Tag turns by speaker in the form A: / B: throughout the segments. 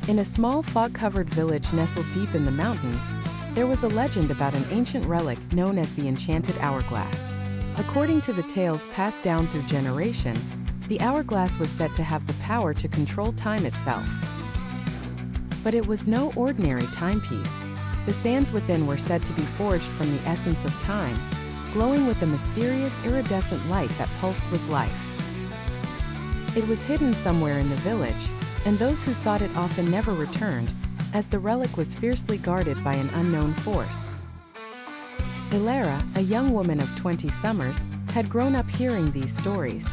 A: In a small fog-covered village nestled deep in the mountains, there was a legend about an ancient relic known as the Enchanted Hourglass. According to the tales passed down through generations, the hourglass was said to have the power to control time itself. But it was no ordinary timepiece. The sands within were said to be forged from the essence of time, glowing with a mysterious iridescent light that pulsed with life. It was hidden somewhere in the village, and those who sought it often never returned, as the relic was fiercely guarded by an unknown force. Elara, a young woman of 20 summers, had grown up hearing these stories.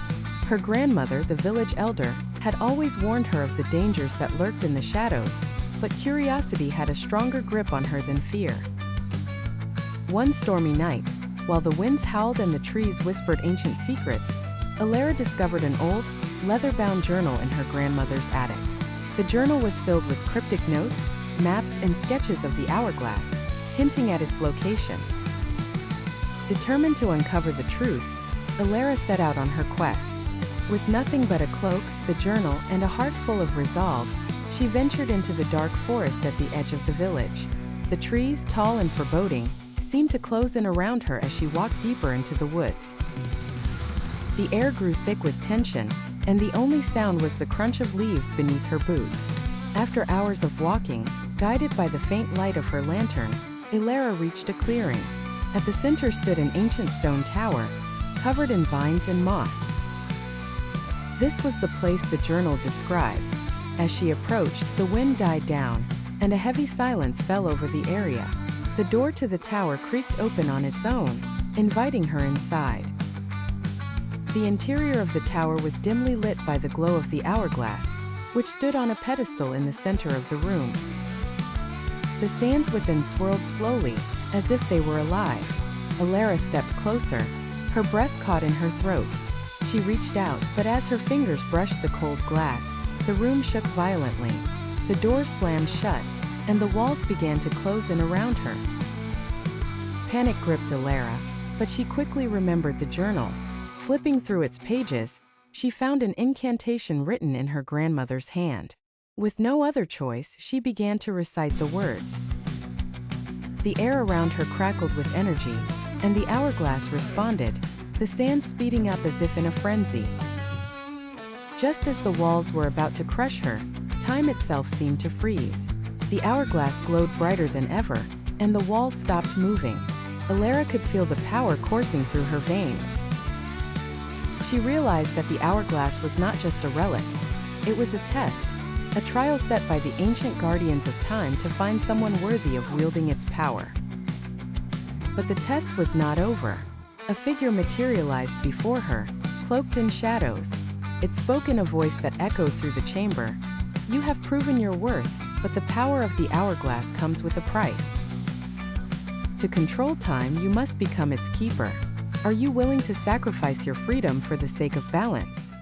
A: Her grandmother, the village elder, had always warned her of the dangers that lurked in the shadows, but curiosity had a stronger grip on her than fear. One stormy night, while the winds howled and the trees whispered ancient secrets, Elara discovered an old, leather-bound journal in her grandmother's attic. The journal was filled with cryptic notes, maps, and sketches of the hourglass, hinting at its location. Determined to uncover the truth, Elara set out on her quest. With nothing but a cloak, the journal, and a heart full of resolve, she ventured into the dark forest at the edge of the village. The trees, tall and foreboding, seemed to close in around her as she walked deeper into the woods. The air grew thick with tension, and the only sound was the crunch of leaves beneath her boots. After hours of walking, guided by the faint light of her lantern, Elara reached a clearing. At the center stood an ancient stone tower, covered in vines and moss. This was the place the journal described. As she approached, the wind died down, and a heavy silence fell over the area. The door to the tower creaked open on its own, inviting her inside. The interior of the tower was dimly lit by the glow of the hourglass, which stood on a pedestal in the center of the room. The sands within swirled slowly, as if they were alive. Elara stepped closer, her breath caught in her throat. She reached out, but as her fingers brushed the cold glass, the room shook violently. The door slammed shut, and the walls began to close in around her. Panic gripped Elara, but she quickly remembered the journal. Flipping through its pages, she found an incantation written in her grandmother's hand. With no other choice, she began to recite the words. The air around her crackled with energy, and the hourglass responded, the sands speeding up as if in a frenzy. Just as the walls were about to crush her, time itself seemed to freeze. The hourglass glowed brighter than ever, and the walls stopped moving. Elara could feel the power coursing through her veins. She realized that the hourglass was not just a relic. It was a test, a trial set by the ancient guardians of time to find someone worthy of wielding its power. But the test was not over. A figure materialized before her, cloaked in shadows. It spoke in a voice that echoed through the chamber. You have proven your worth, but the power of the hourglass comes with a price. To control time, you must become its keeper. Are you willing to sacrifice your freedom for the sake of balance?